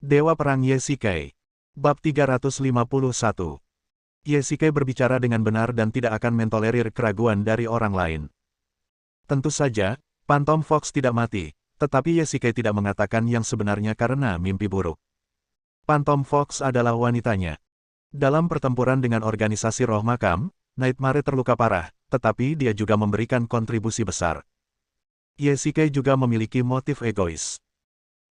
Dewa Perang Yesikai. Bab 351. Yesikai berbicara dengan benar dan tidak akan mentolerir keraguan dari orang lain. Tentu saja, Phantom Fox tidak mati, tetapi Yesikai tidak mengatakan yang sebenarnya karena mimpi buruk. Phantom Fox adalah wanitanya. Dalam pertempuran dengan organisasi Roh Makam, Nightmare terluka parah, tetapi dia juga memberikan kontribusi besar. Yesikai juga memiliki motif egois.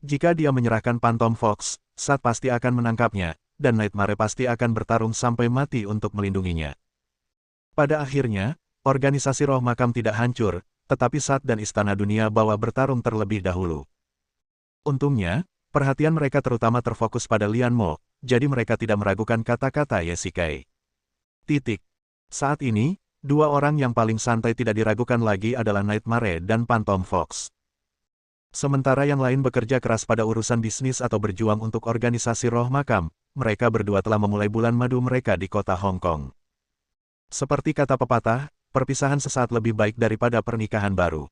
Jika dia menyerahkan Phantom Fox, Sat pasti akan menangkapnya, dan Nightmare pasti akan bertarung sampai mati untuk melindunginya. Pada akhirnya, organisasi Roh Makam tidak hancur, tetapi Sat dan Istana Dunia Bawah bertarung terlebih dahulu. Untungnya, perhatian mereka terutama terfokus pada Lian Mo, jadi mereka tidak meragukan kata-kata Yesikai. Saat ini, dua orang yang paling santai tidak diragukan lagi adalah Nightmare dan Phantom Fox. Sementara yang lain bekerja keras pada urusan bisnis atau berjuang untuk organisasi Roh Makam, mereka berdua telah memulai bulan madu mereka di kota Hong Kong. Seperti kata pepatah, perpisahan sesaat lebih baik daripada pernikahan baru.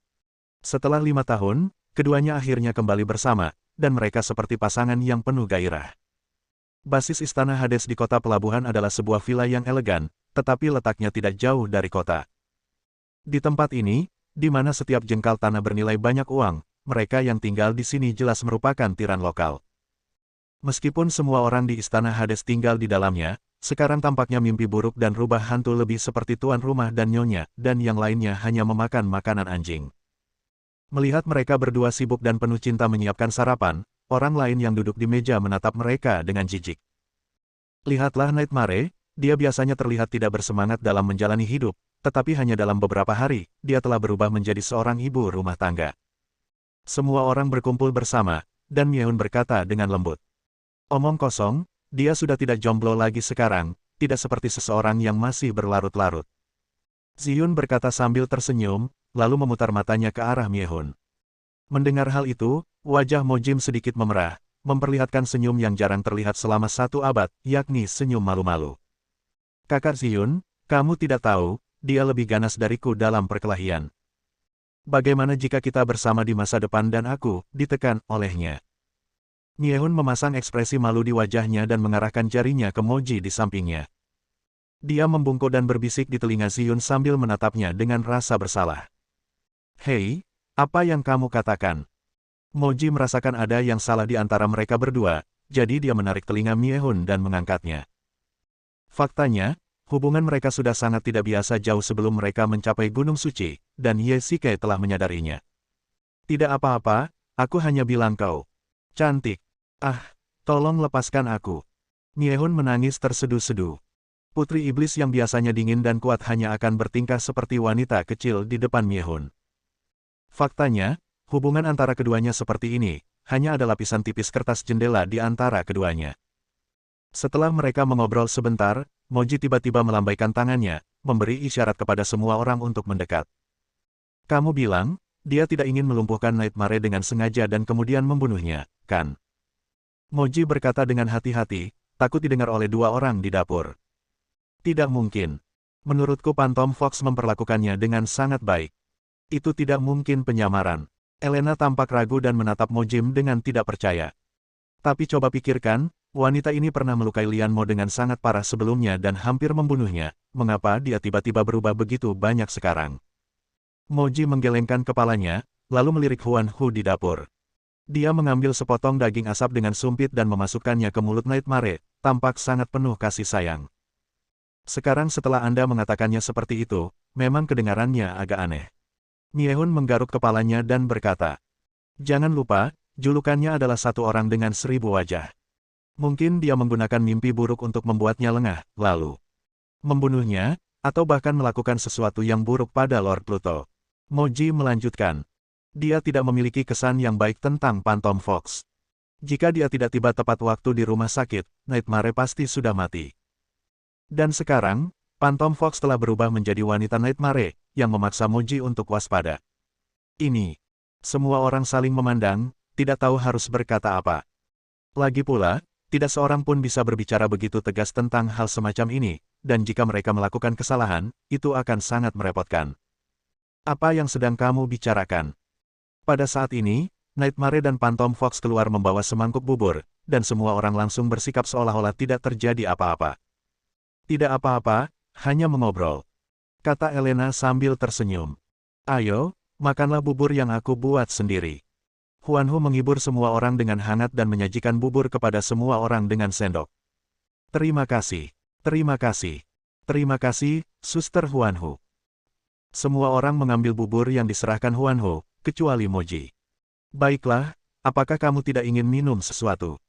Setelah 5 tahun, keduanya akhirnya kembali bersama, dan mereka seperti pasangan yang penuh gairah. Basis Istana Hades di kota pelabuhan adalah sebuah villa yang elegan, tetapi letaknya tidak jauh dari kota. Di tempat ini, di mana setiap jengkal tanah bernilai banyak uang, mereka yang tinggal di sini jelas merupakan tiran lokal. Meskipun semua orang di Istana Hades tinggal di dalamnya, sekarang tampaknya mimpi buruk dan rubah hantu lebih seperti tuan rumah dan nyonya, dan yang lainnya hanya memakan makanan anjing. Melihat mereka berdua sibuk dan penuh cinta menyiapkan sarapan, orang lain yang duduk di meja menatap mereka dengan jijik. Lihatlah Nightmare, dia biasanya terlihat tidak bersemangat dalam menjalani hidup, tetapi hanya dalam beberapa hari, dia telah berubah menjadi seorang ibu rumah tangga. Semua orang berkumpul bersama, dan Myeon berkata dengan lembut. Omong kosong, dia sudah tidak jomblo lagi sekarang, tidak seperti seseorang yang masih berlarut-larut. Zihyun berkata sambil tersenyum, lalu memutar matanya ke arah Myeon. Mendengar hal itu, wajah Mojim sedikit memerah, memperlihatkan senyum yang jarang terlihat selama 1 abad, yakni senyum malu-malu. Kakak Zihyun, kamu tidak tahu, dia lebih ganas dariku dalam perkelahian. Bagaimana jika kita bersama di masa depan dan aku ditekan olehnya? Myeon memasang ekspresi malu di wajahnya dan mengarahkan jarinya ke Moji di sampingnya. Dia membungkuk dan berbisik di telinga Zihyun sambil menatapnya dengan rasa bersalah. Hei, apa yang kamu katakan? Moji merasakan ada yang salah di antara mereka berdua, jadi dia menarik telinga Myeon dan mengangkatnya. Faktanya, hubungan mereka sudah sangat tidak biasa jauh sebelum mereka mencapai Gunung Suci, dan Yesikai telah menyadarinya. Tidak apa-apa, aku hanya bilang kau cantik. Ah, tolong lepaskan aku. Myeon menangis terseduh-seduh. Putri iblis yang biasanya dingin dan kuat hanya akan bertingkah seperti wanita kecil di depan Myeon. Faktanya, hubungan antara keduanya seperti ini, hanya ada lapisan tipis kertas jendela di antara keduanya. Setelah mereka mengobrol sebentar, Moji tiba-tiba melambaikan tangannya, memberi isyarat kepada semua orang untuk mendekat. Kamu bilang, dia tidak ingin melumpuhkan Nightmare dengan sengaja dan kemudian membunuhnya, kan? Moji berkata dengan hati-hati, takut didengar oleh 2 orang di dapur. Tidak mungkin. Menurutku Phantom Fox memperlakukannya dengan sangat baik. Itu tidak mungkin penyamaran. Elena tampak ragu dan menatap Mojim dengan tidak percaya. Tapi coba pikirkan, wanita ini pernah melukai Lian Mo dengan sangat parah sebelumnya dan hampir membunuhnya, mengapa dia tiba-tiba berubah begitu banyak sekarang? Moji menggelengkan kepalanya, lalu melirik Huan Hu di dapur. Dia mengambil sepotong daging asap dengan sumpit dan memasukkannya ke mulut Nightmare, tampak sangat penuh kasih sayang. Sekarang setelah Anda mengatakannya seperti itu, memang kedengarannya agak aneh. Myeon menggaruk kepalanya dan berkata, jangan lupa, julukannya adalah 1 orang dengan 1000 wajah. Mungkin dia menggunakan mimpi buruk untuk membuatnya lengah, lalu membunuhnya, atau bahkan melakukan sesuatu yang buruk pada Lord Pluto. Moji melanjutkan. Dia tidak memiliki kesan yang baik tentang Phantom Fox. Jika dia tidak tiba tepat waktu di rumah sakit, Nightmare pasti sudah mati. Dan sekarang, Phantom Fox telah berubah menjadi wanita Nightmare, yang memaksa Moji untuk waspada. Ini. Semua orang saling memandang, tidak tahu harus berkata apa. Lagi pula, tidak seorang pun bisa berbicara begitu tegas tentang hal semacam ini, dan jika mereka melakukan kesalahan, itu akan sangat merepotkan. Apa yang sedang kamu bicarakan? Pada saat ini, Nightmare dan Phantom Fox keluar membawa semangkuk bubur, dan semua orang langsung bersikap seolah-olah tidak terjadi apa-apa. Tidak apa-apa, hanya mengobrol, kata Elena sambil tersenyum. Ayo, makanlah bubur yang aku buat sendiri. Huanhu menghibur semua orang dengan hangat dan menyajikan bubur kepada semua orang dengan sendok. Terima kasih, terima kasih, terima kasih, Suster Huanhu. Semua orang mengambil bubur yang diserahkan Huanhu, kecuali Moji. Baiklah, apakah kamu tidak ingin minum sesuatu?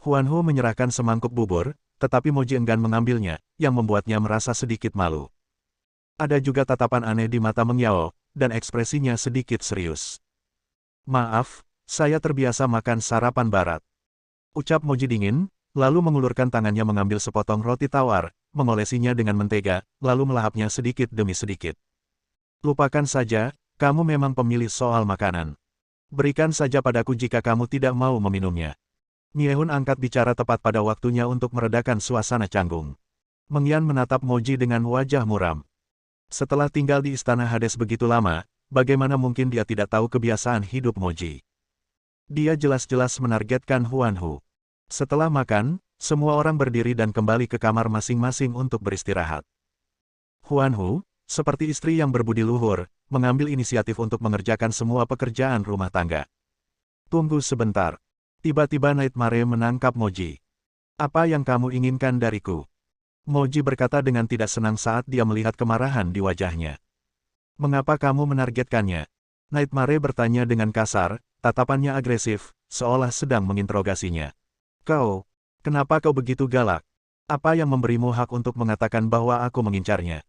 Huanhu menyerahkan semangkuk bubur, tetapi Moji enggan mengambilnya, yang membuatnya merasa sedikit malu. Ada juga tatapan aneh di mata Meng Yao, dan ekspresinya sedikit serius. Maaf, saya terbiasa makan sarapan barat. Ucap Moji dingin, lalu mengulurkan tangannya mengambil sepotong roti tawar, mengolesinya dengan mentega, lalu melahapnya sedikit demi sedikit. Lupakan saja, kamu memang pemilih soal makanan. Berikan saja padaku jika kamu tidak mau meminumnya. Miehun angkat bicara tepat pada waktunya untuk meredakan suasana canggung. Meng Yan menatap Moji dengan wajah muram. Setelah tinggal di Istana Hades begitu lama, bagaimana mungkin dia tidak tahu kebiasaan hidup Moji? Dia jelas-jelas menargetkan Huanhu. Setelah makan, semua orang berdiri dan kembali ke kamar masing-masing untuk beristirahat. Huanhu, seperti istri yang berbudi luhur, mengambil inisiatif untuk mengerjakan semua pekerjaan rumah tangga. Tunggu sebentar. Tiba-tiba Nightmare menangkap Moji. Apa yang kamu inginkan dariku? Moji berkata dengan tidak senang saat dia melihat kemarahan di wajahnya. Mengapa kamu menargetkannya? Nightmare bertanya dengan kasar, tatapannya agresif, seolah sedang menginterogasinya. Kenapa kau begitu galak? Apa yang memberimu hak untuk mengatakan bahwa aku mengincarnya?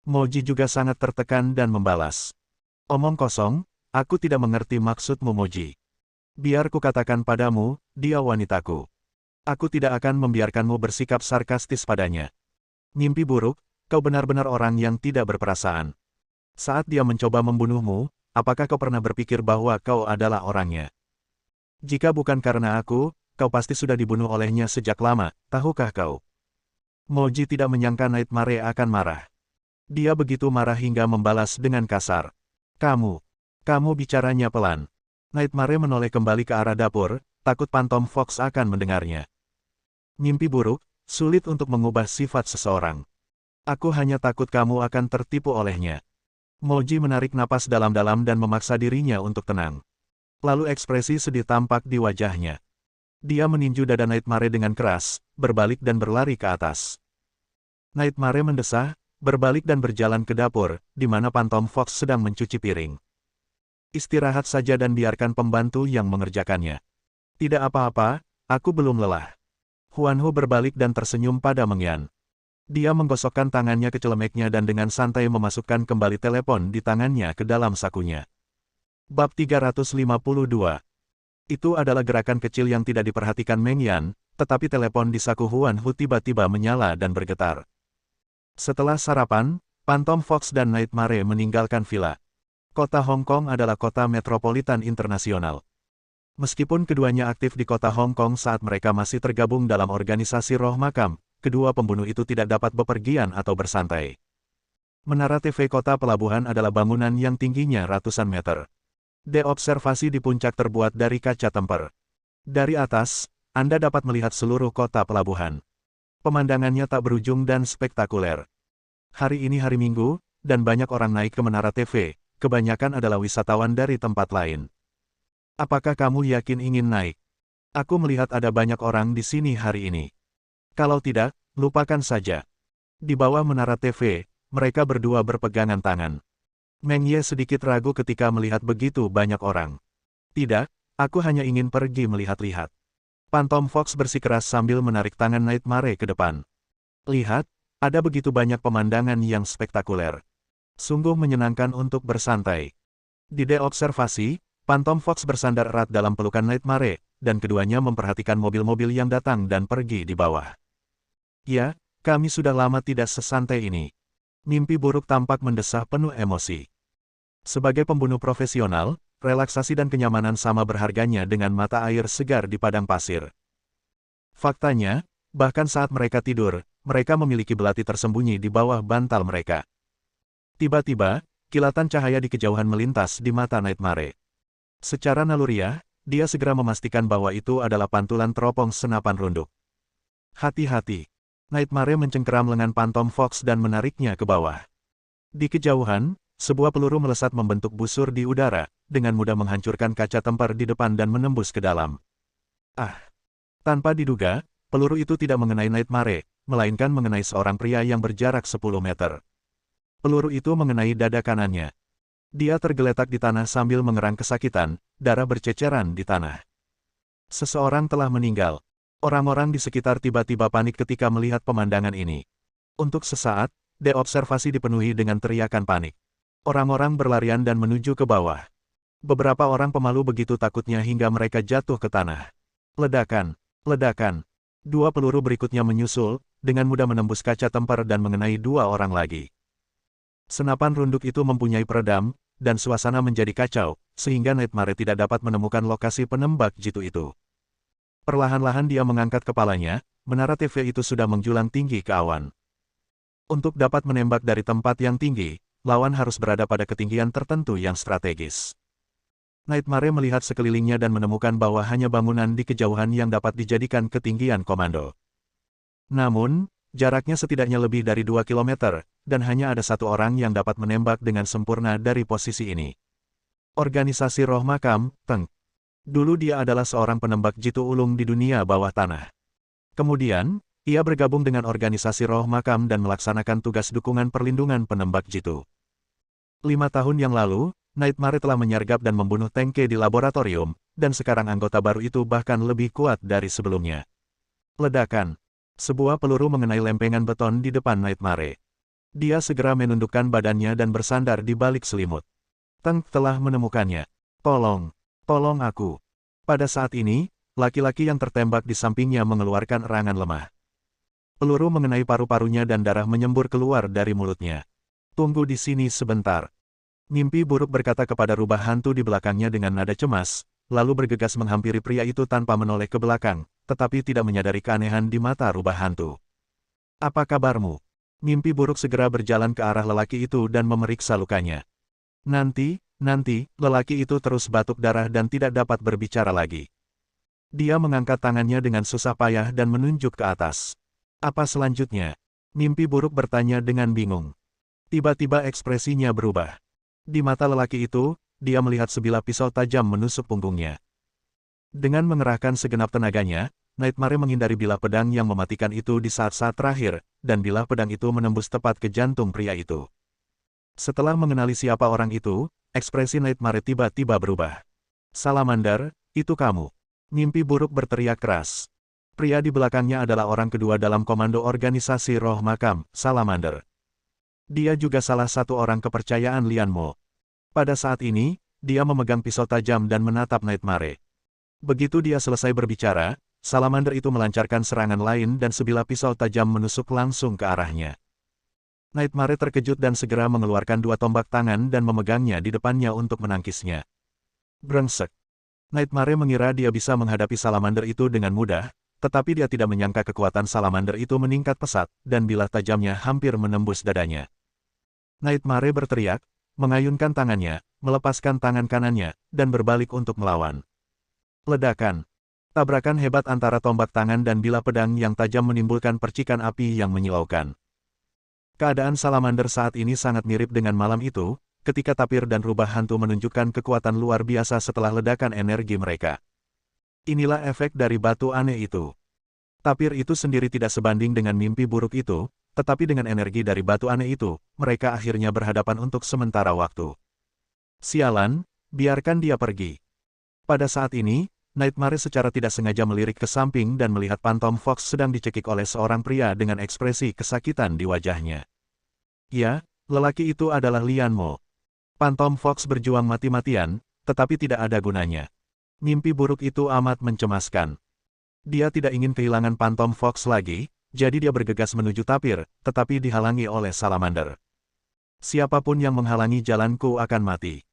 Moji juga sangat tertekan dan membalas. Omong kosong, aku tidak mengerti maksudmu Moji. Biar ku katakan padamu, dia wanitaku. Aku tidak akan membiarkanmu bersikap sarkastis padanya. Mimpi buruk, kau benar-benar orang yang tidak berperasaan. Saat dia mencoba membunuhmu, apakah kau pernah berpikir bahwa kau adalah orangnya? Jika bukan karena aku, kau pasti sudah dibunuh olehnya sejak lama, tahukah kau? Moji tidak menyangka Nightmare akan marah. Dia begitu marah hingga membalas dengan kasar. Kamu bicaranya pelan. Nightmare menoleh kembali ke arah dapur, takut Phantom Fox akan mendengarnya. Mimpi buruk, sulit untuk mengubah sifat seseorang. Aku hanya takut kamu akan tertipu olehnya. Moji menarik napas dalam-dalam dan memaksa dirinya untuk tenang. Lalu ekspresi sedih tampak di wajahnya. Dia meninju dada Nightmare dengan keras, berbalik dan berlari ke atas. Nightmare mendesah, berbalik dan berjalan ke dapur, di mana Phantom Fox sedang mencuci piring. Istirahat saja dan biarkan pembantu yang mengerjakannya. Tidak apa-apa, aku belum lelah. Huanhu berbalik dan tersenyum pada Meng Yan. Dia menggosokkan tangannya ke celemeknya dan dengan santai memasukkan kembali telepon di tangannya ke dalam sakunya. Bab 352. Itu adalah gerakan kecil yang tidak diperhatikan Meng Yan, tetapi telepon di saku Huanhu tiba-tiba menyala dan bergetar. Setelah sarapan, Phantom Fox dan Nightmare meninggalkan villa. Kota Hong Kong adalah kota metropolitan internasional. Meskipun keduanya aktif di kota Hong Kong saat mereka masih tergabung dalam organisasi roh makam, kedua pembunuh itu tidak dapat bepergian atau bersantai. Menara TV kota pelabuhan adalah bangunan yang tingginya ratusan meter. Observasi di puncak terbuat dari kaca temper. Dari atas, Anda dapat melihat seluruh kota pelabuhan. Pemandangannya tak berujung dan spektakuler. Hari ini hari Minggu, dan banyak orang naik ke menara TV, kebanyakan adalah wisatawan dari tempat lain. Apakah kamu yakin ingin naik? Aku melihat ada banyak orang di sini hari ini. Kalau tidak, lupakan saja. Di bawah menara TV, mereka berdua berpegangan tangan. Meng Ye sedikit ragu ketika melihat begitu banyak orang. Tidak, aku hanya ingin pergi melihat-lihat. Phantom Fox bersikeras sambil menarik tangan Nightmare ke depan. Lihat, ada begitu banyak pemandangan yang spektakuler. Sungguh menyenangkan untuk bersantai. Di observasi, Phantom Fox bersandar erat dalam pelukan Nightmare, dan keduanya memperhatikan mobil-mobil yang datang dan pergi di bawah. Ya, kami sudah lama tidak sesantai ini. Mimpi buruk tampak mendesah penuh emosi. Sebagai pembunuh profesional, relaksasi dan kenyamanan sama berharganya dengan mata air segar di padang pasir. Faktanya, bahkan saat mereka tidur, mereka memiliki belati tersembunyi di bawah bantal mereka. Tiba-tiba, kilatan cahaya di kejauhan melintas di mata Nightmare. Secara naluriah, dia segera memastikan bahwa itu adalah pantulan teropong senapan runduk. Hati-hati. Nightmare mencengkeram lengan Phantom Fox dan menariknya ke bawah. Di kejauhan, sebuah peluru melesat membentuk busur di udara, dengan mudah menghancurkan kaca tempar di depan dan menembus ke dalam. Ah! Tanpa diduga, peluru itu tidak mengenai Nightmare, melainkan mengenai seorang pria yang berjarak 10 meter. Peluru itu mengenai dada kanannya. Dia tergeletak di tanah sambil mengerang kesakitan, darah berceceran di tanah. Seseorang telah meninggal. Orang-orang di sekitar tiba-tiba panik ketika melihat pemandangan ini. Untuk sesaat, observasi dipenuhi dengan teriakan panik. Orang-orang berlarian dan menuju ke bawah. Beberapa orang pemalu begitu takutnya hingga mereka jatuh ke tanah. Ledakan, ledakan. Dua peluru berikutnya menyusul, dengan mudah menembus kaca tempar dan mengenai dua orang lagi. Senapan runduk itu mempunyai peredam, dan suasana menjadi kacau, sehingga Nightmare tidak dapat menemukan lokasi penembak jitu itu. Perlahan-lahan dia mengangkat kepalanya, menara TV itu sudah menjulang tinggi ke awan. Untuk dapat menembak dari tempat yang tinggi, lawan harus berada pada ketinggian tertentu yang strategis. Nightmare melihat sekelilingnya dan menemukan bahwa hanya bangunan di kejauhan yang dapat dijadikan ketinggian komando. Namun, jaraknya setidaknya lebih dari 2 kilometer, dan hanya ada satu orang yang dapat menembak dengan sempurna dari posisi ini. Organisasi Roh Makam, Teng. Dulu dia adalah seorang penembak jitu ulung di dunia bawah tanah. Kemudian, ia bergabung dengan organisasi Roh Makam dan melaksanakan tugas dukungan perlindungan penembak jitu. 5 tahun yang lalu, Nightmare telah menyergap dan membunuh Tengke di laboratorium, dan sekarang anggota baru itu bahkan lebih kuat dari sebelumnya. Ledakan. Sebuah peluru mengenai lempengan beton di depan Nightmare. Dia segera menundukkan badannya dan bersandar di balik selimut. Teng telah menemukannya. Tolong, tolong aku. Pada saat ini, laki-laki yang tertembak di sampingnya mengeluarkan erangan lemah. Peluru mengenai paru-parunya dan darah menyembur keluar dari mulutnya. Tunggu di sini sebentar. Mimpi buruk berkata kepada rubah hantu di belakangnya dengan nada cemas, lalu bergegas menghampiri pria itu tanpa menoleh ke belakang, tetapi tidak menyadari keanehan di mata rubah hantu. Apa kabarmu? Mimpi buruk segera berjalan ke arah lelaki itu dan memeriksa lukanya. Nanti, lelaki itu terus batuk darah dan tidak dapat berbicara lagi. Dia mengangkat tangannya dengan susah payah dan menunjuk ke atas. Apa selanjutnya? Mimpi buruk bertanya dengan bingung. Tiba-tiba ekspresinya berubah. Di mata lelaki itu, dia melihat sebilah pisau tajam menusuk punggungnya. Dengan mengerahkan segenap tenaganya, Nightmare menghindari bilah pedang yang mematikan itu di saat-saat terakhir, dan bilah pedang itu menembus tepat ke jantung pria itu. Setelah mengenali siapa orang itu, ekspresi Nightmare tiba-tiba berubah. Salamander, itu kamu. Mimpi buruk berteriak keras. Pria di belakangnya adalah orang kedua dalam komando organisasi Roh Makam, Salamander. Dia juga salah satu orang kepercayaan Lian Mo. Pada saat ini, dia memegang pisau tajam dan menatap Nightmare. Begitu dia selesai berbicara, Salamander itu melancarkan serangan lain dan sebilah pisau tajam menusuk langsung ke arahnya. Nightmare terkejut dan segera mengeluarkan dua tombak tangan dan memegangnya di depannya untuk menangkisnya. Brengsek. Nightmare mengira dia bisa menghadapi Salamander itu dengan mudah, tetapi dia tidak menyangka kekuatan Salamander itu meningkat pesat, dan bilah tajamnya hampir menembus dadanya. Nightmare berteriak, mengayunkan tangannya, melepaskan tangan kanannya, dan berbalik untuk melawan. Ledakan. Tabrakan hebat antara tombak tangan dan bilah pedang yang tajam menimbulkan percikan api yang menyilaukan. Keadaan Salamander saat ini sangat mirip dengan malam itu, ketika tapir dan rubah hantu menunjukkan kekuatan luar biasa setelah ledakan energi mereka. Inilah efek dari batu aneh itu. Tapir itu sendiri tidak sebanding dengan mimpi buruk itu, tetapi dengan energi dari batu aneh itu, mereka akhirnya berhadapan untuk sementara waktu. Sialan, biarkan dia pergi. Pada saat ini, Nightmare secara tidak sengaja melirik ke samping dan melihat Phantom Fox sedang dicekik oleh seorang pria dengan ekspresi kesakitan di wajahnya. Ya, lelaki itu adalah Lian Mo. Phantom Fox berjuang mati-matian, tetapi tidak ada gunanya. Mimpi buruk itu amat mencemaskan. Dia tidak ingin kehilangan Phantom Fox lagi, jadi dia bergegas menuju tapir, tetapi dihalangi oleh Salamander. Siapapun yang menghalangi jalanku akan mati.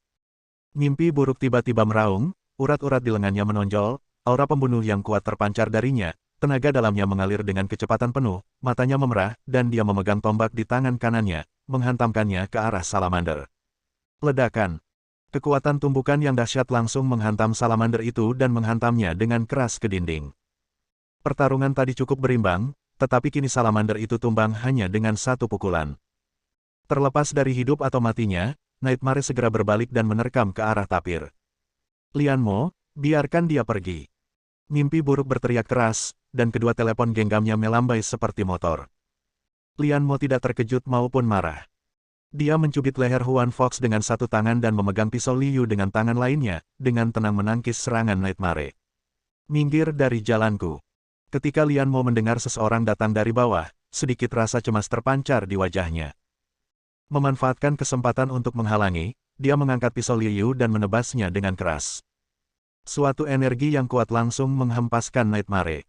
Mimpi buruk tiba-tiba meraung, urat-urat di lengannya menonjol, aura pembunuh yang kuat terpancar darinya, tenaga dalamnya mengalir dengan kecepatan penuh, matanya memerah, dan dia memegang tombak di tangan kanannya, menghantamkannya ke arah Salamander. Ledakan. Kekuatan tumbukan yang dahsyat langsung menghantam salamander itu dan menghantamnya dengan keras ke dinding. Pertarungan tadi cukup berimbang, tetapi kini salamander itu tumbang hanya dengan satu pukulan. Terlepas dari hidup atau matinya, Nightmare segera berbalik dan menerkam ke arah tapir. Lianmo, biarkan dia pergi. Mimpi buruk berteriak keras, dan kedua telepon genggamnya melambai seperti motor. Lianmo tidak terkejut maupun marah. Dia mencubit leher Huan Fox dengan satu tangan dan memegang pisau Liu dengan tangan lainnya, dengan tenang menangkis serangan Nightmare. Minggir dari jalanku. Ketika Lianmo mendengar seseorang datang dari bawah, sedikit rasa cemas terpancar di wajahnya. Memanfaatkan kesempatan untuk menghalangi, dia mengangkat pisau Liu dan menebasnya dengan keras. Suatu energi yang kuat langsung menghempaskan Nightmare.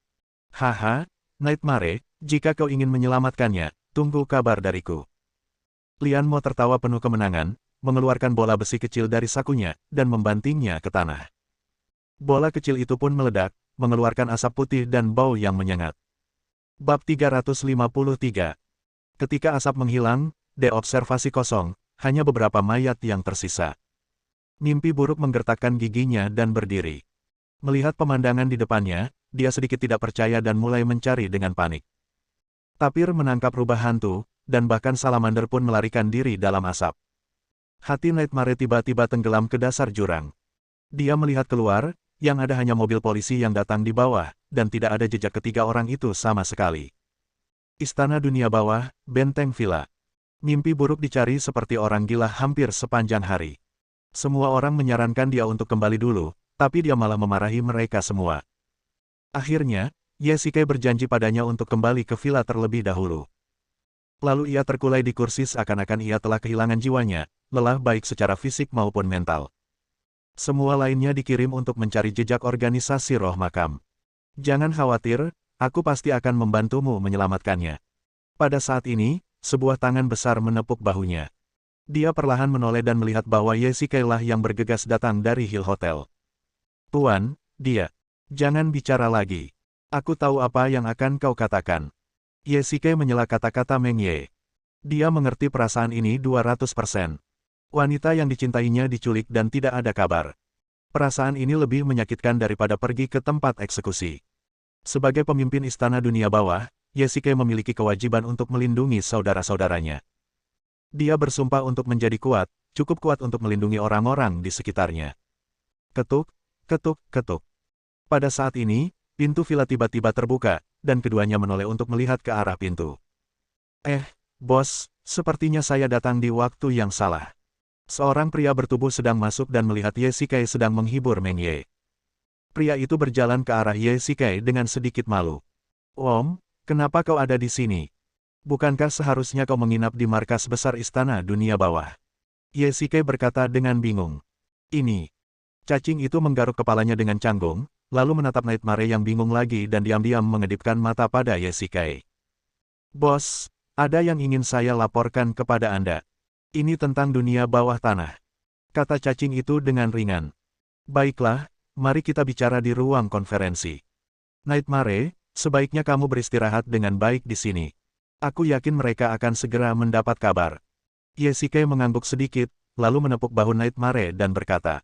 Haha, Nightmare, jika kau ingin menyelamatkannya, tunggu kabar dariku. Lianmo tertawa penuh kemenangan, mengeluarkan bola besi kecil dari sakunya, dan membantingnya ke tanah. Bola kecil itu pun meledak, mengeluarkan asap putih dan bau yang menyengat. Bab 353. Ketika asap menghilang, de observasi kosong, hanya beberapa mayat yang tersisa. Mimpi buruk menggertakkan giginya dan berdiri. Melihat pemandangan di depannya, dia sedikit tidak percaya dan mulai mencari dengan panik. Tapir menangkap rubah hantu, dan bahkan salamander pun melarikan diri dalam asap. Hati Nightmare tiba-tiba tenggelam ke dasar jurang. Dia melihat keluar, yang ada hanya mobil polisi yang datang di bawah, dan tidak ada jejak ketiga orang itu sama sekali. Istana Dunia Bawah, Benteng Villa. Mimpi buruk dicari seperti orang gila hampir sepanjang hari. Semua orang menyarankan dia untuk kembali dulu, tapi dia malah memarahi mereka semua. Akhirnya, Yesike berjanji padanya untuk kembali ke villa terlebih dahulu. Lalu ia terkulai di kursi seakan-akan ia telah kehilangan jiwanya, lelah baik secara fisik maupun mental. Semua lainnya dikirim untuk mencari jejak organisasi roh makam. Jangan khawatir, aku pasti akan membantumu menyelamatkannya. Pada saat ini, sebuah tangan besar menepuk bahunya. Dia perlahan menoleh dan melihat bahwa Yesike lah yang bergegas datang dari Hill Hotel. Tuan, dia. Jangan bicara lagi. Aku tahu apa yang akan kau katakan. Yesike menyela kata-kata Meng Ye. Dia mengerti perasaan ini 200%. Wanita yang dicintainya diculik dan tidak ada kabar. Perasaan ini lebih menyakitkan daripada pergi ke tempat eksekusi. Sebagai pemimpin Istana Dunia Bawah, Yesike memiliki kewajiban untuk melindungi saudara-saudaranya. Dia bersumpah untuk menjadi kuat, cukup kuat untuk melindungi orang-orang di sekitarnya. Ketuk, ketuk, ketuk. Pada saat ini, pintu villa tiba-tiba terbuka, dan keduanya menoleh untuk melihat ke arah pintu. Bos, sepertinya saya datang di waktu yang salah. Seorang pria bertubuh sedang masuk dan melihat Yesike sedang menghibur Meng Ye. Pria itu berjalan ke arah Yesike dengan sedikit malu. Om, kenapa kau ada di sini? Bukankah seharusnya kau menginap di markas besar Istana Dunia Bawah? Yesike berkata dengan bingung. Ini. Cacing itu menggaruk kepalanya dengan canggung, lalu menatap Nightmare yang bingung lagi dan diam-diam mengedipkan mata pada Yesike. Bos, ada yang ingin saya laporkan kepada Anda. Ini tentang dunia bawah tanah. Kata cacing itu dengan ringan. Baiklah, mari kita bicara di ruang konferensi. Nightmare, sebaiknya kamu beristirahat dengan baik di sini. Aku yakin mereka akan segera mendapat kabar. Yesike mengangguk sedikit, lalu menepuk bahu Nightmare dan berkata.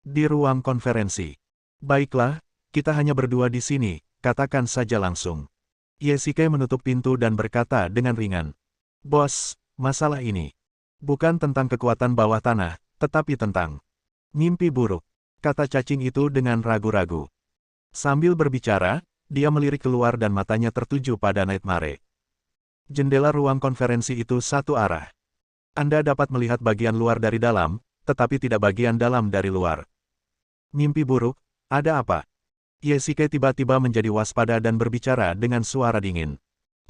Di ruang konferensi. Baiklah, kita hanya berdua di sini, katakan saja langsung. Yesike menutup pintu dan berkata dengan ringan. Bos, masalah ini bukan tentang kekuatan bawah tanah, tetapi tentang mimpi buruk, kata cacing itu dengan ragu-ragu. Sambil berbicara, dia melirik keluar dan matanya tertuju pada Nightmare. Jendela ruang konferensi itu satu arah. Anda dapat melihat bagian luar dari dalam, tetapi tidak bagian dalam dari luar. Mimpi buruk, ada apa? Yesike tiba-tiba menjadi waspada dan berbicara dengan suara dingin.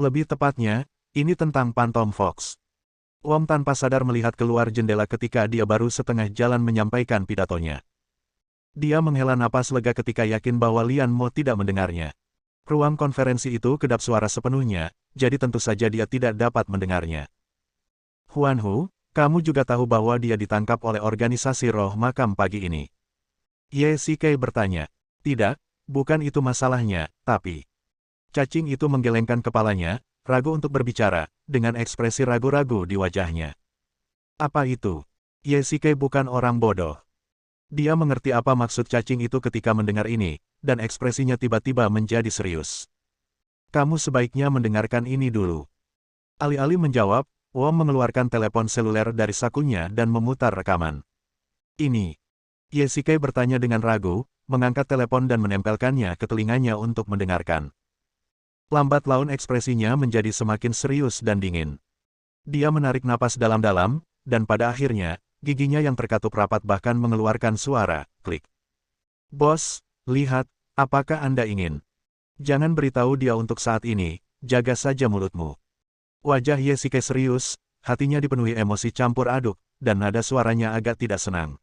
Lebih tepatnya, ini tentang Phantom Fox. Wong tanpa sadar melihat keluar jendela ketika dia baru setengah jalan menyampaikan pidatonya. Dia menghela napas lega ketika yakin bahwa Lianmo tidak mendengarnya. Ruang konferensi itu kedap suara sepenuhnya, jadi tentu saja dia tidak dapat mendengarnya. Huanhu, kamu juga tahu bahwa dia ditangkap oleh organisasi roh makam pagi ini. Yesike bertanya. Tidak, bukan itu masalahnya, tapi... Cacing itu menggelengkan kepalanya, ragu untuk berbicara, dengan ekspresi ragu-ragu di wajahnya. Apa itu? Ye bukan orang bodoh. Dia mengerti apa maksud cacing itu ketika mendengar ini, dan ekspresinya tiba-tiba menjadi serius. Kamu sebaiknya mendengarkan ini dulu. Alih-alih menjawab, Wom mengeluarkan telepon seluler dari sakunya dan memutar rekaman. Ini. Ye bertanya dengan ragu, mengangkat telepon dan menempelkannya ke telinganya untuk mendengarkan. Lambat laun ekspresinya menjadi semakin serius dan dingin. Dia menarik napas dalam-dalam, dan pada akhirnya, giginya yang terkatup rapat bahkan mengeluarkan suara, klik. Bos, lihat, apakah Anda ingin? Jangan beritahu dia untuk saat ini, jaga saja mulutmu. Wajah Ye serius, hatinya dipenuhi emosi campur aduk, dan nada suaranya agak tidak senang.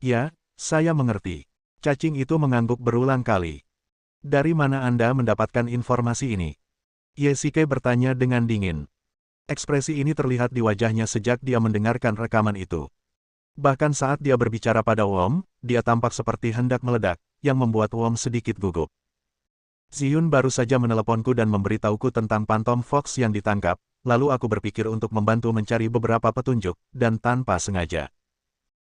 Ya, saya mengerti. Cacing itu mengangguk berulang kali. Dari mana Anda mendapatkan informasi ini? Ye bertanya dengan dingin. Ekspresi ini terlihat di wajahnya sejak dia mendengarkan rekaman itu. Bahkan saat dia berbicara pada Wom, dia tampak seperti hendak meledak, yang membuat Wom sedikit gugup. Ziyun baru saja meneleponku dan memberitahuku tentang Phantom Fox yang ditangkap, lalu aku berpikir untuk membantu mencari beberapa petunjuk, dan tanpa sengaja.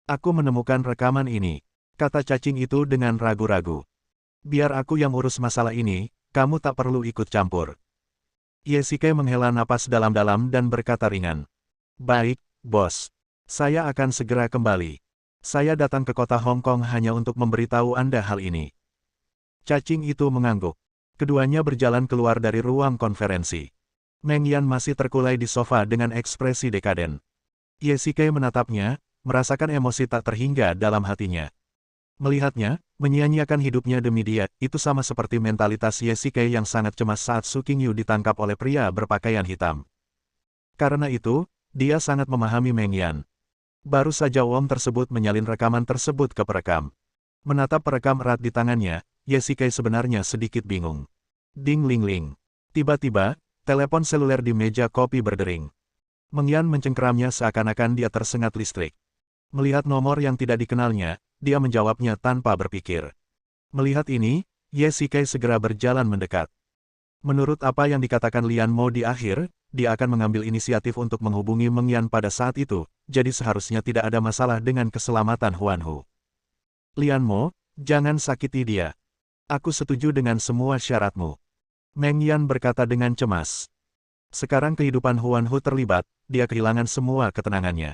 Aku menemukan rekaman ini, kata cacing itu dengan ragu-ragu. Biar aku yang urus masalah ini, kamu tak perlu ikut campur. Ye menghela napas dalam-dalam dan berkata ringan. Baik, bos. Saya akan segera kembali. Saya datang ke kota Hong Kong hanya untuk memberitahu Anda hal ini. Cacing itu mengangguk. Keduanya berjalan keluar dari ruang konferensi. Meng Yan masih terkulai di sofa dengan ekspresi dekaden. Ye menatapnya, merasakan emosi tak terhingga dalam hatinya. Melihatnya, menyia-nyiakan hidupnya demi dia, itu sama seperti mentalitas Ye yang sangat cemas saat Su Qingyu ditangkap oleh pria berpakaian hitam. Karena itu, dia sangat memahami Meng Yan. Baru saja Wom tersebut menyalin rekaman tersebut ke perekam. Menatap perekam erat di tangannya, Ye sebenarnya sedikit bingung. Ding ling ling. Tiba-tiba, telepon seluler di meja kopi berdering. Meng Yan mencengkeramnya seakan-akan dia tersengat listrik. Melihat nomor yang tidak dikenalnya, dia menjawabnya tanpa berpikir. Melihat ini, Ye segera berjalan mendekat. Menurut apa yang dikatakan Lian Mo di akhir, dia akan mengambil inisiatif untuk menghubungi Meng Yan pada saat itu, jadi seharusnya tidak ada masalah dengan keselamatan Huan Hu. Lian Mo, jangan sakiti dia. Aku setuju dengan semua syaratmu. Meng Yan berkata dengan cemas. Sekarang kehidupan Huan Hu terlibat, dia kehilangan semua ketenangannya.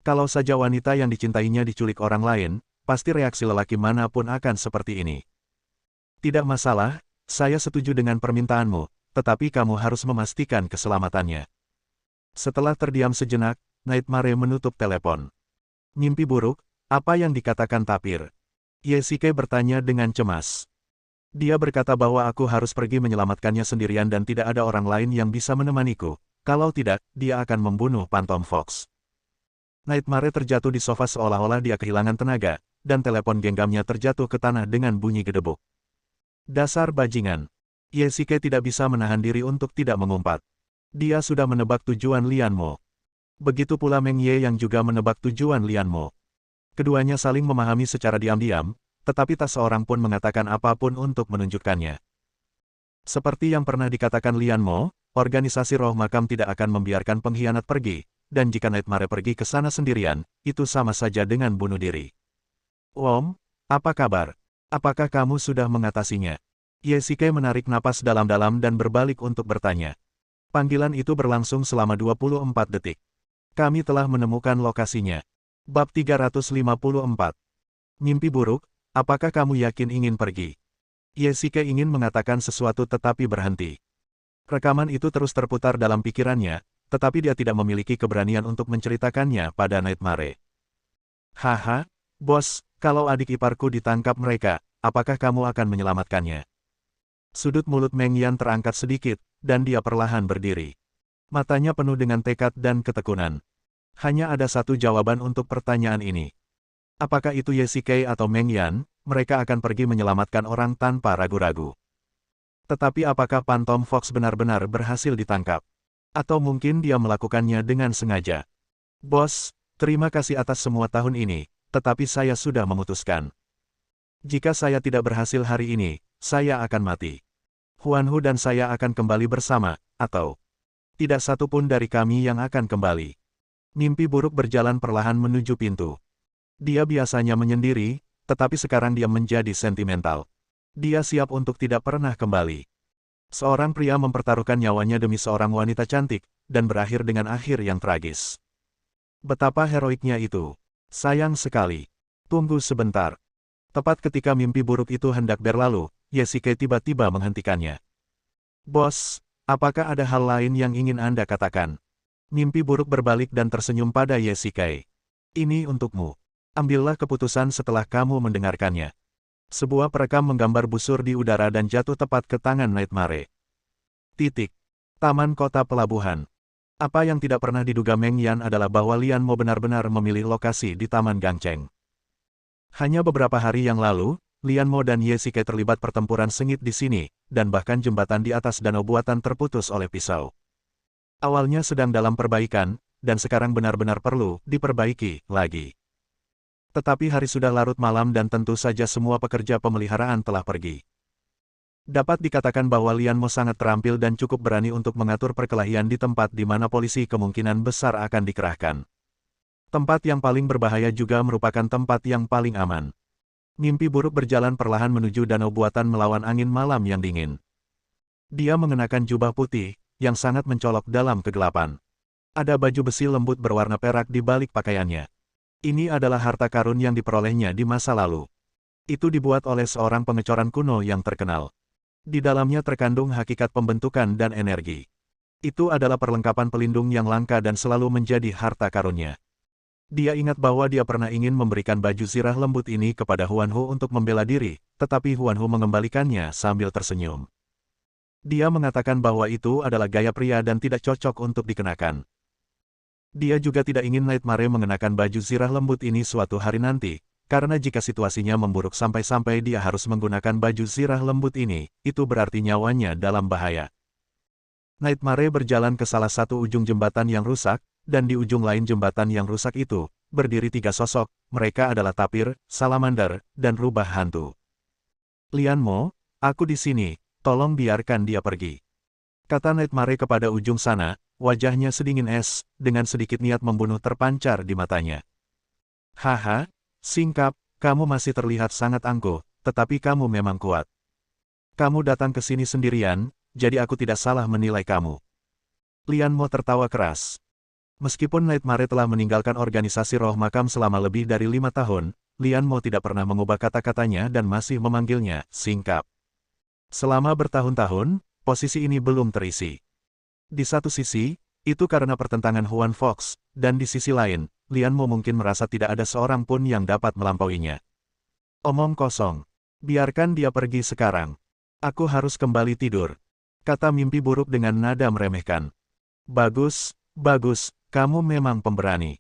Kalau saja wanita yang dicintainya diculik orang lain, pasti reaksi lelaki manapun akan seperti ini. Tidak masalah, saya setuju dengan permintaanmu, tetapi kamu harus memastikan keselamatannya. Setelah terdiam sejenak, Nightmare menutup telepon. Mimpi buruk, apa yang dikatakan tapir? Ye bertanya dengan cemas. Dia berkata bahwa aku harus pergi menyelamatkannya sendirian dan tidak ada orang lain yang bisa menemaniku. Kalau tidak, dia akan membunuh Phantom Fox. Nightmare terjatuh di sofa seolah-olah dia kehilangan tenaga, dan telepon genggamnya terjatuh ke tanah dengan bunyi gedebuk. Dasar bajingan. Ye tidak bisa menahan diri untuk tidak mengumpat. Dia sudah menebak tujuan Lian Mo. Begitu pula Meng Ye yang juga menebak tujuan Lian Mo. Keduanya saling memahami secara diam-diam, tetapi tak seorang pun mengatakan apapun untuk menunjukkannya. Seperti yang pernah dikatakan Lian Mo, organisasi roh makam tidak akan membiarkan pengkhianat pergi, dan jika Nightmare pergi ke sana sendirian, itu sama saja dengan bunuh diri. Wom, apa kabar? Apakah kamu sudah mengatasinya? Ye menarik napas dalam-dalam dan berbalik untuk bertanya. Panggilan itu berlangsung selama 24 detik. Kami telah menemukan lokasinya. Bab 354. Mimpi buruk, apakah kamu yakin ingin pergi? Ye ingin mengatakan sesuatu tetapi berhenti. Rekaman itu terus terputar dalam pikirannya, tetapi dia tidak memiliki keberanian untuk menceritakannya pada Nightmare. Haha, bos, kalau adik iparku ditangkap mereka, apakah kamu akan menyelamatkannya? Sudut mulut Meng Yan terangkat sedikit, dan dia perlahan berdiri. Matanya penuh dengan tekad dan ketekunan. Hanya ada satu jawaban untuk pertanyaan ini. Apakah itu Ye atau Meng Yan, mereka akan pergi menyelamatkan orang tanpa ragu-ragu. Tetapi apakah Phantom Fox benar-benar berhasil ditangkap? Atau mungkin dia melakukannya dengan sengaja? Bos, terima kasih atas semua tahun ini, tetapi saya sudah memutuskan. Jika saya tidak berhasil hari ini, saya akan mati. Huan Hu dan saya akan kembali bersama, atau tidak satu pun dari kami yang akan kembali. Mimpi buruk berjalan perlahan menuju pintu. Dia biasanya menyendiri, tetapi sekarang dia menjadi sentimental. Dia siap untuk tidak pernah kembali. Seorang pria mempertaruhkan nyawanya demi seorang wanita cantik, dan berakhir dengan akhir yang tragis. Betapa heroiknya itu. Sayang sekali. Tunggu sebentar. Tepat ketika mimpi buruk itu hendak berlalu, Yesike tiba-tiba menghentikannya. Bos, apakah ada hal lain yang ingin Anda katakan? Mimpi buruk berbalik dan tersenyum pada Yesike. Ini untukmu. Ambillah keputusan setelah kamu mendengarkannya. Sebuah perekam menggambar busur di udara dan jatuh tepat ke tangan Nightmare. Titik. Taman Kota Pelabuhan. Apa yang tidak pernah diduga Meng Yan adalah bahwa Lian Mo benar-benar memilih lokasi di Taman Gangcheng. Hanya beberapa hari yang lalu, Lian Mo dan Yesike terlibat pertempuran sengit di sini, dan bahkan jembatan di atas danau buatan terputus oleh pisau. Awalnya sedang dalam perbaikan, dan sekarang benar-benar perlu diperbaiki lagi. Tetapi hari sudah larut malam dan tentu saja semua pekerja pemeliharaan telah pergi. Dapat dikatakan bahwa Lian Mo sangat terampil dan cukup berani untuk mengatur perkelahian di tempat di mana polisi kemungkinan besar akan dikerahkan. Tempat yang paling berbahaya juga merupakan tempat yang paling aman. Mimpi buruk berjalan perlahan menuju danau buatan melawan angin malam yang dingin. Dia mengenakan jubah putih, yang sangat mencolok dalam kegelapan. Ada baju besi lembut berwarna perak di balik pakaiannya. Ini adalah harta karun yang diperolehnya di masa lalu. Itu dibuat oleh seorang pengecoran kuno yang terkenal. Di dalamnya terkandung hakikat pembentukan dan energi. Itu adalah perlengkapan pelindung yang langka dan selalu menjadi harta karunnya. Dia ingat bahwa dia pernah ingin memberikan baju zirah lembut ini kepada Huan Hu untuk membela diri, tetapi Huan Hu mengembalikannya sambil tersenyum. Dia mengatakan bahwa itu adalah gaya pria dan tidak cocok untuk dikenakan. Dia juga tidak ingin Nightmare mengenakan baju zirah lembut ini suatu hari nanti, karena jika situasinya memburuk sampai-sampai dia harus menggunakan baju zirah lembut ini, itu berarti nyawanya dalam bahaya. Nightmare berjalan ke salah satu ujung jembatan yang rusak, dan di ujung lain jembatan yang rusak itu, berdiri 3 sosok, mereka adalah tapir, salamander, dan rubah hantu. Lian Mo, aku di sini, tolong biarkan dia pergi. Kata Nightmare kepada ujung sana, wajahnya sedingin es, dengan sedikit niat membunuh terpancar di matanya. Haha, singkap, kamu masih terlihat sangat angkuh, tetapi kamu memang kuat. Kamu datang ke sini sendirian, jadi aku tidak salah menilai kamu. Lian Mo tertawa keras. Meskipun Nightmare telah meninggalkan organisasi roh makam selama lebih dari 5 tahun, Lian Mo tidak pernah mengubah kata-katanya dan masih memanggilnya singkap. Selama bertahun-tahun, posisi ini belum terisi. Di satu sisi, itu karena pertentangan Huan Fox, dan di sisi lain, Lian Mo mungkin merasa tidak ada seorang pun yang dapat melampauinya. Omong kosong. Biarkan dia pergi sekarang. Aku harus kembali tidur. Kata mimpi buruk dengan nada meremehkan. Bagus, bagus, kamu memang pemberani.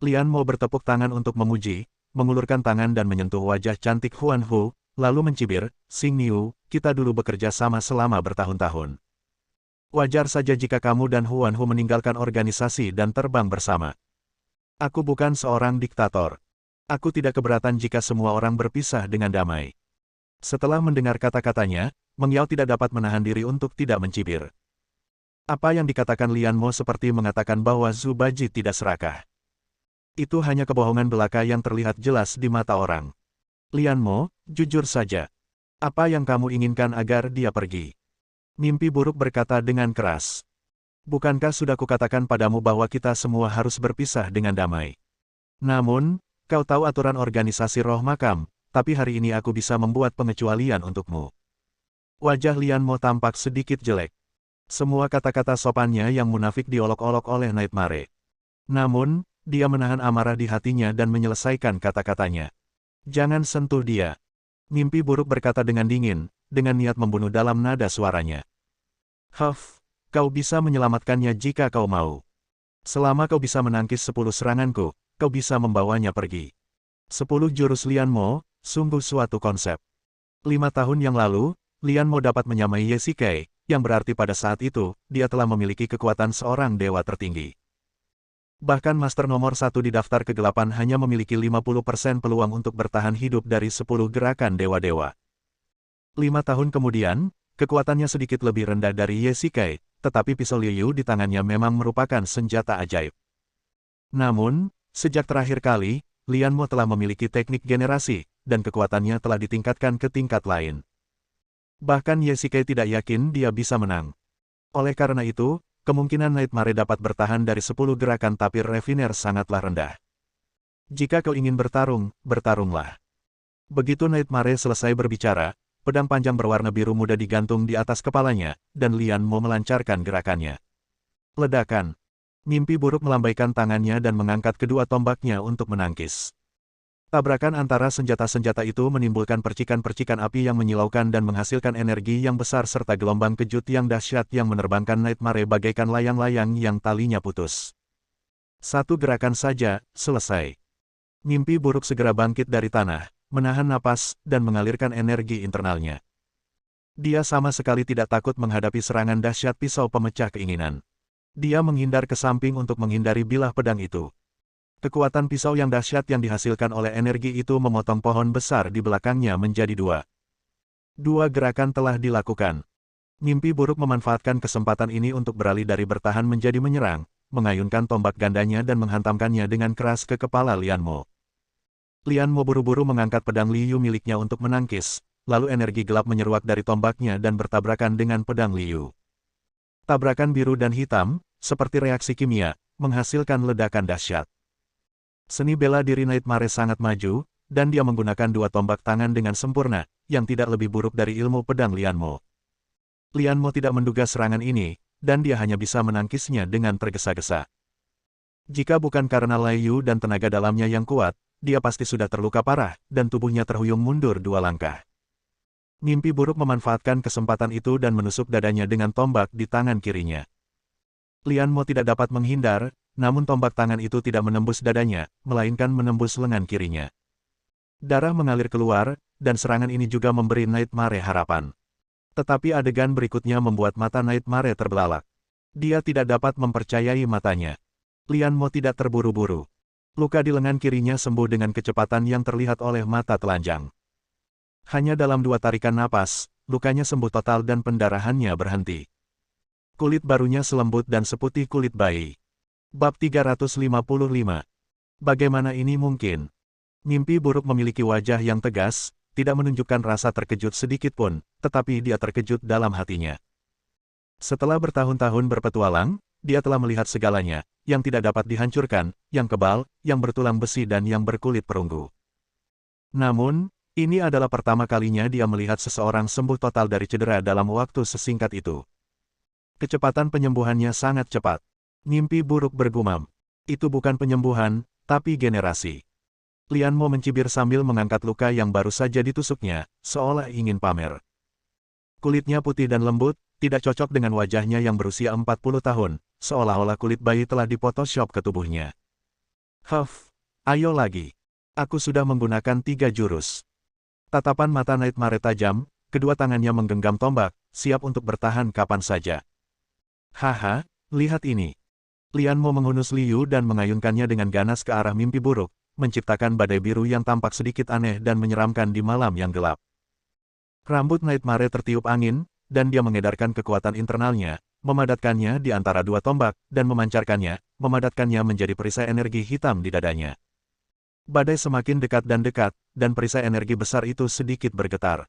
Lian Mo bertepuk tangan untuk memuji, mengulurkan tangan dan menyentuh wajah cantik Huan Hu, lalu mencibir, Xing Niu, kita dulu bekerja sama selama bertahun-tahun. Wajar saja jika kamu dan Huan Hu meninggalkan organisasi dan terbang bersama. Aku bukan seorang diktator. Aku tidak keberatan jika semua orang berpisah dengan damai. Setelah mendengar kata-katanya, Meng Yao tidak dapat menahan diri untuk tidak mencibir. Apa yang dikatakan Lian Mo seperti mengatakan bahwa Zhu Baji tidak serakah. Itu hanya kebohongan belaka yang terlihat jelas di mata orang. Lian Mo, jujur saja. Apa yang kamu inginkan agar dia pergi? Mimpi buruk berkata dengan keras. Bukankah sudah kukatakan padamu bahwa kita semua harus berpisah dengan damai? Namun, kau tahu aturan organisasi roh makam, tapi hari ini aku bisa membuat pengecualian untukmu. Wajah Lian Mo tampak sedikit jelek. Semua kata-kata sopannya yang munafik diolok-olok oleh Nightmare. Namun, dia menahan amarah di hatinya dan menyelesaikan kata-katanya. Jangan sentuh dia. Mimpi buruk berkata dengan dingin, dengan niat membunuh dalam nada suaranya. Huff, kau bisa menyelamatkannya jika kau mau. Selama kau bisa menangkis 10 seranganku, kau bisa membawanya pergi. 10 jurus Lian Mo, sungguh suatu konsep. 5 tahun yang lalu, Lian Mo dapat menyamai Yesike, yang berarti pada saat itu, dia telah memiliki kekuatan seorang dewa tertinggi. Bahkan Master nomor 1 di daftar kegelapan hanya memiliki 50% peluang untuk bertahan hidup dari 10 gerakan dewa-dewa. 5 tahun kemudian, kekuatannya sedikit lebih rendah dari Yesike, tetapi pisau Liu di tangannya memang merupakan senjata ajaib. Namun, sejak terakhir kali, Lian Mo telah memiliki teknik generasi, dan kekuatannya telah ditingkatkan ke tingkat lain. Bahkan Ye Shikai tidak yakin dia bisa menang. Oleh karena itu, kemungkinan Nightmare dapat bertahan dari 10 gerakan tapi Refiner sangatlah rendah. Jika kau ingin bertarung, bertarunglah. Begitu Nightmare selesai berbicara, pedang panjang berwarna biru muda digantung di atas kepalanya, dan Lian Mo melancarkan gerakannya. Ledakan. Mimpi buruk melambaikan tangannya dan mengangkat kedua tombaknya untuk menangkis. Tabrakan antara senjata-senjata itu menimbulkan percikan-percikan api yang menyilaukan dan menghasilkan energi yang besar serta gelombang kejut yang dahsyat yang menerbangkan Nightmare bagaikan layang-layang yang talinya putus. Satu gerakan saja, selesai. Mimpi buruk segera bangkit dari tanah, menahan napas, dan mengalirkan energi internalnya. Dia sama sekali tidak takut menghadapi serangan dahsyat pisau pemecah keinginan. Dia menghindar ke samping untuk menghindari bilah pedang itu. Kekuatan pisau yang dahsyat yang dihasilkan oleh energi itu memotong pohon besar di belakangnya menjadi dua. Dua gerakan telah dilakukan. Mimpi buruk memanfaatkan kesempatan ini untuk beralih dari bertahan menjadi menyerang, mengayunkan tombak gandanya dan menghantamkannya dengan keras ke kepala Lian Mo. Lian Mo buru-buru mengangkat pedang Liu miliknya untuk menangkis, lalu energi gelap menyeruak dari tombaknya dan bertabrakan dengan pedang Liu. Tabrakan biru dan hitam, seperti reaksi kimia, menghasilkan ledakan dahsyat. Seni bela diri Nightmare sangat maju, dan dia menggunakan dua tombak tangan dengan sempurna, yang tidak lebih buruk dari ilmu pedang Lian Mo. Lian Mo tidak menduga serangan ini, dan dia hanya bisa menangkisnya dengan tergesa-gesa. Jika bukan karena Lai Yu dan tenaga dalamnya yang kuat, dia pasti sudah terluka parah, dan tubuhnya terhuyung mundur 2 langkah. Mimpi buruk memanfaatkan kesempatan itu dan menusuk dadanya dengan tombak di tangan kirinya. Lian Mo tidak dapat menghindar, namun tombak tangan itu tidak menembus dadanya, melainkan menembus lengan kirinya. Darah mengalir keluar, dan serangan ini juga memberi Nightmare harapan. Tetapi adegan berikutnya membuat mata Nightmare terbelalak. Dia tidak dapat mempercayai matanya. Lian Mo tidak terburu-buru. Luka di lengan kirinya sembuh dengan kecepatan yang terlihat oleh mata telanjang. Hanya dalam 2 tarikan napas, lukanya sembuh total dan pendarahannya berhenti. Kulit barunya selembut dan seputih kulit bayi. Bab 355. Bagaimana ini mungkin? Mimpi buruk memiliki wajah yang tegas, tidak menunjukkan rasa terkejut sedikit pun, tetapi dia terkejut dalam hatinya. Setelah bertahun-tahun berpetualang, dia telah melihat segalanya, yang tidak dapat dihancurkan, yang kebal, yang bertulang besi dan yang berkulit perunggu. Namun, ini adalah pertama kalinya dia melihat seseorang sembuh total dari cedera dalam waktu sesingkat itu. Kecepatan penyembuhannya sangat cepat. Mimpi buruk bergumam. Itu bukan penyembuhan, tapi generasi. Lian Mo mencibir sambil mengangkat luka yang baru saja ditusuknya, seolah ingin pamer. Kulitnya putih dan lembut, tidak cocok dengan wajahnya yang berusia 40 tahun, seolah-olah kulit bayi telah dipotoshop ke tubuhnya. Huff, ayo lagi. Aku sudah menggunakan 3 jurus. Tatapan mata Nightmare tajam, kedua tangannya menggenggam tombak, siap untuk bertahan kapan saja. Haha, lihat ini. Lian Mo menghunus Liu dan mengayunkannya dengan ganas ke arah mimpi buruk, menciptakan badai biru yang tampak sedikit aneh dan menyeramkan di malam yang gelap. Rambut Nightmare tertiup angin, dan dia mengedarkan kekuatan internalnya, memadatkannya di antara 2 tombak, dan memadatkannya menjadi perisai energi hitam di dadanya. Badai semakin dekat, dan perisai energi besar itu sedikit bergetar.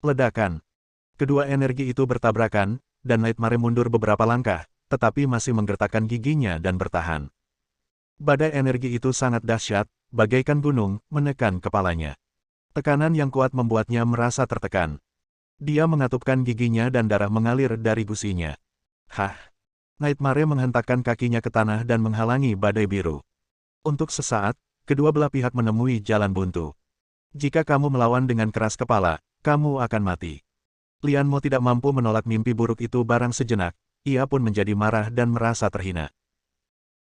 Ledakan. Kedua energi itu bertabrakan, dan Nightmare mundur beberapa langkah, tetapi masih menggertakkan giginya dan bertahan. Badai energi itu sangat dahsyat, bagaikan gunung, menekan kepalanya. Tekanan yang kuat membuatnya merasa tertekan. Dia mengatupkan giginya dan darah mengalir dari gusinya. Hah! Nightmare menghentakkan kakinya ke tanah dan menghalangi badai biru. Untuk sesaat, kedua belah pihak menemui jalan buntu. Jika kamu melawan dengan keras kepala, kamu akan mati. Lian Mo tidak mampu menolak mimpi buruk itu barang sejenak, ia pun menjadi marah dan merasa terhina.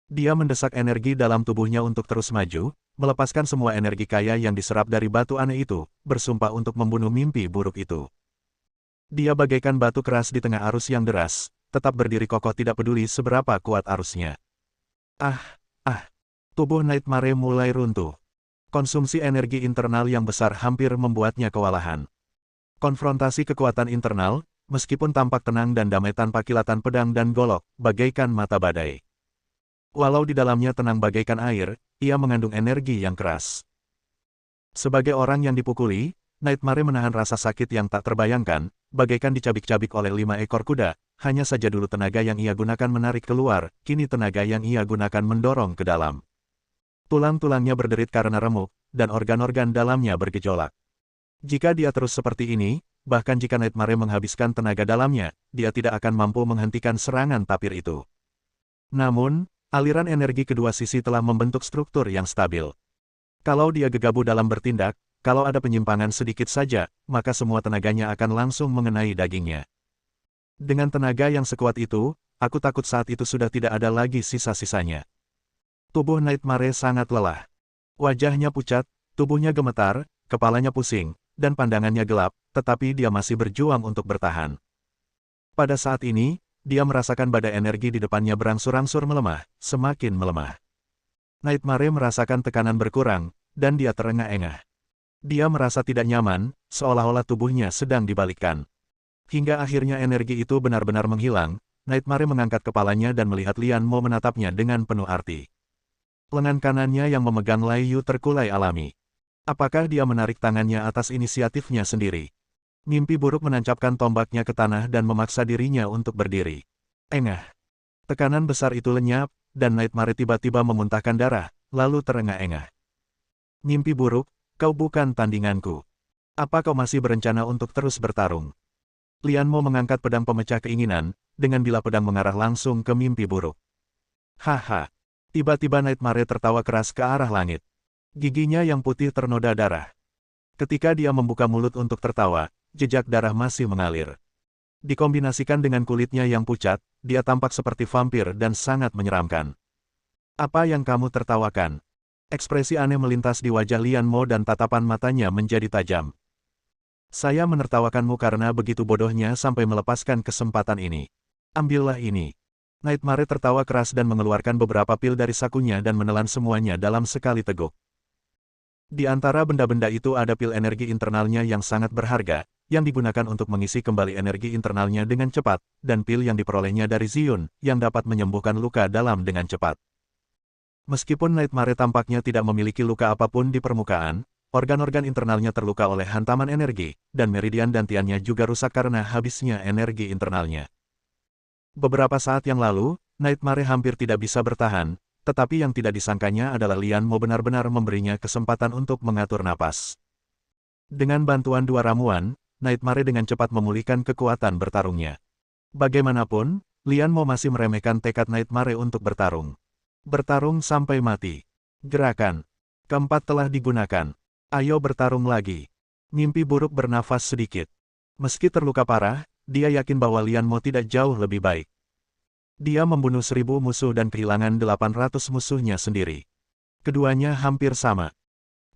Dia mendesak energi dalam tubuhnya untuk terus maju, melepaskan semua energi kaya yang diserap dari batu aneh itu, bersumpah untuk membunuh mimpi buruk itu. Dia bagaikan batu keras di tengah arus yang deras, tetap berdiri kokoh tidak peduli seberapa kuat arusnya. Tubuh Nightmare mulai runtuh. Konsumsi energi internal yang besar hampir membuatnya kewalahan. Konfrontasi kekuatan internal, meskipun tampak tenang dan damai tanpa kilatan pedang dan golok, bagaikan mata badai. Walau di dalamnya tenang bagaikan air, ia mengandung energi yang keras. Sebagai orang yang dipukuli, Nightmare menahan rasa sakit yang tak terbayangkan, bagaikan dicabik-cabik oleh 5 ekor kuda. Hanya saja dulu tenaga yang ia gunakan menarik keluar, kini tenaga yang ia gunakan mendorong ke dalam. Tulang-tulangnya berderit karena remuk, dan organ-organ dalamnya bergejolak. Jika dia terus seperti ini, bahkan jika Nightmare menghabiskan tenaga dalamnya, dia tidak akan mampu menghentikan serangan tapir itu. Namun, aliran energi kedua sisi telah membentuk struktur yang stabil. Kalau dia gegabah dalam bertindak, kalau ada penyimpangan sedikit saja, maka semua tenaganya akan langsung mengenai dagingnya. Dengan tenaga yang sekuat itu, aku takut saat itu sudah tidak ada lagi sisa-sisanya. Tubuh Nightmare sangat lelah. Wajahnya pucat, tubuhnya gemetar, kepalanya pusing, dan pandangannya gelap, tetapi dia masih berjuang untuk bertahan. Pada saat ini, dia merasakan badai energi di depannya berangsur-angsur melemah, semakin melemah. Nightmare merasakan tekanan berkurang, dan dia terengah-engah. Dia merasa tidak nyaman, seolah-olah tubuhnya sedang dibalikkan. Hingga akhirnya energi itu benar-benar menghilang, Nightmare mengangkat kepalanya dan melihat Lian Mo menatapnya dengan penuh arti. Lengan kanannya yang memegang Lai Yu terkulai alami. Apakah dia menarik tangannya atas inisiatifnya sendiri? Mimpi buruk menancapkan tombaknya ke tanah dan memaksa dirinya untuk berdiri. Engah. Tekanan besar itu lenyap, dan Nightmare tiba-tiba memuntahkan darah, lalu terengah-engah. Mimpi buruk, kau bukan tandinganku. Apa kau masih berencana untuk terus bertarung? Lian Mo mengangkat pedang pemecah keinginan, dengan bilah pedang mengarah langsung ke mimpi buruk. Haha. Tiba-tiba Nightmare tertawa keras ke arah langit. Giginya yang putih ternoda darah. Ketika dia membuka mulut untuk tertawa, jejak darah masih mengalir. Dikombinasikan dengan kulitnya yang pucat, dia tampak seperti vampir dan sangat menyeramkan. Apa yang kamu tertawakan? Ekspresi aneh melintas di wajah Lian Mo dan tatapan matanya menjadi tajam. Saya menertawakanmu karena begitu bodohnya sampai melepaskan kesempatan ini. Ambillah ini. Nightmare tertawa keras dan mengeluarkan beberapa pil dari sakunya dan menelan semuanya dalam sekali teguk. Di antara benda-benda itu ada pil energi internalnya yang sangat berharga, yang digunakan untuk mengisi kembali energi internalnya dengan cepat, dan pil yang diperolehnya dari Ziyun, yang dapat menyembuhkan luka dalam dengan cepat. Meskipun Nightmare tampaknya tidak memiliki luka apapun di permukaan, organ-organ internalnya terluka oleh hantaman energi, dan meridian dantiannya juga rusak karena habisnya energi internalnya. Beberapa saat yang lalu, Nightmare hampir tidak bisa bertahan, tetapi yang tidak disangkanya adalah Lian Mo benar-benar memberinya kesempatan untuk mengatur napas. Dengan bantuan dua ramuan, Nightmare dengan cepat memulihkan kekuatan bertarungnya. Bagaimanapun, Lian Mo masih meremehkan tekad Nightmare untuk bertarung. Bertarung sampai mati. Gerakan keempat telah digunakan. Ayo bertarung lagi. Mimpi buruk bernafas sedikit. Meski terluka parah, dia yakin bahwa Lian Mo tidak jauh lebih baik. Dia membunuh 1000 musuh dan kehilangan 800 musuhnya sendiri. Keduanya hampir sama.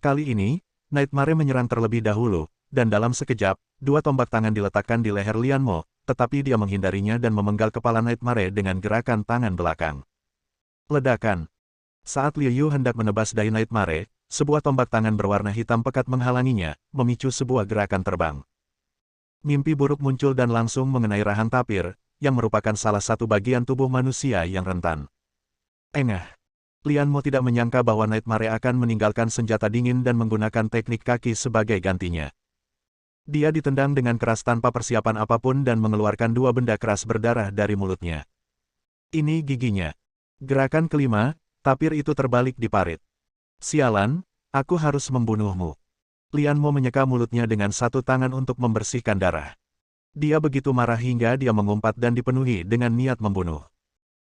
Kali ini, Nightmare menyerang terlebih dahulu, dan dalam sekejap, dua tombak tangan diletakkan di leher Lian Mo, tetapi dia menghindarinya dan memenggal kepala Nightmare dengan gerakan tangan belakang. Ledakan. Saat Liu Yu hendak menebas dahi Nightmare, sebuah tombak tangan berwarna hitam pekat menghalanginya, memicu sebuah gerakan terbang. Mimpi buruk muncul dan langsung mengenai rahang tapir, yang merupakan salah satu bagian tubuh manusia yang rentan. Engah. Lian Mo tidak menyangka bahwa Nightmare akan meninggalkan senjata dingin dan menggunakan teknik kaki sebagai gantinya. Dia ditendang dengan keras tanpa persiapan apapun dan mengeluarkan dua benda keras berdarah dari mulutnya. Ini giginya. Gerakan kelima, tapir itu terbalik di parit. Sialan, aku harus membunuhmu. Lian Mo menyeka mulutnya dengan satu tangan untuk membersihkan darah. Dia begitu marah hingga dia mengumpat dan dipenuhi dengan niat membunuh.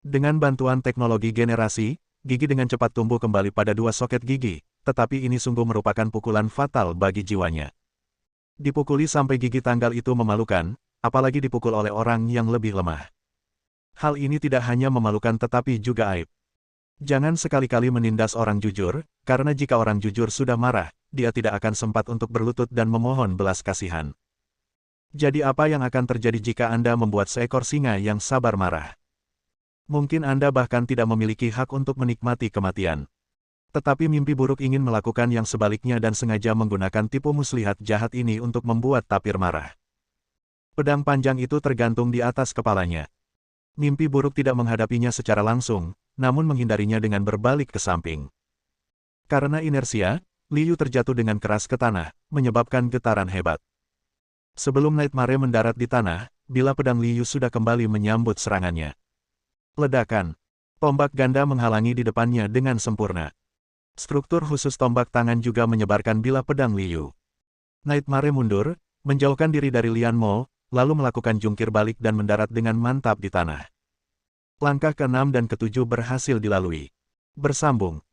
Dengan bantuan teknologi generasi, gigi dengan cepat tumbuh kembali pada dua soket gigi, tetapi ini sungguh merupakan pukulan fatal bagi jiwanya. Dipukuli sampai gigi tanggal itu memalukan, apalagi dipukul oleh orang yang lebih lemah. Hal ini tidak hanya memalukan tetapi juga aib. Jangan sekali-kali menindas orang jujur, karena jika orang jujur sudah marah, dia tidak akan sempat untuk berlutut dan memohon belas kasihan. Jadi apa yang akan terjadi jika Anda membuat seekor singa yang sabar marah? Mungkin Anda bahkan tidak memiliki hak untuk menikmati kematian. Tetapi mimpi buruk ingin melakukan yang sebaliknya dan sengaja menggunakan tipu muslihat jahat ini untuk membuat tapir marah. Pedang panjang itu tergantung di atas kepalanya. Mimpi buruk tidak menghadapinya secara langsung, namun menghindarinya dengan berbalik ke samping. Karena inersia, Liu terjatuh dengan keras ke tanah, menyebabkan getaran hebat. Sebelum Nightmare mendarat di tanah, bilah pedang Liu sudah kembali menyambut serangannya. Ledakan. Tombak ganda menghalangi di depannya dengan sempurna. Struktur khusus tombak tangan juga menyebarkan bilah pedang Liu. Nightmare mundur, menjauhkan diri dari Lian Mo, lalu melakukan jungkir balik dan mendarat dengan mantap di tanah. Langkah ke-6 dan ke-7 berhasil dilalui. Bersambung.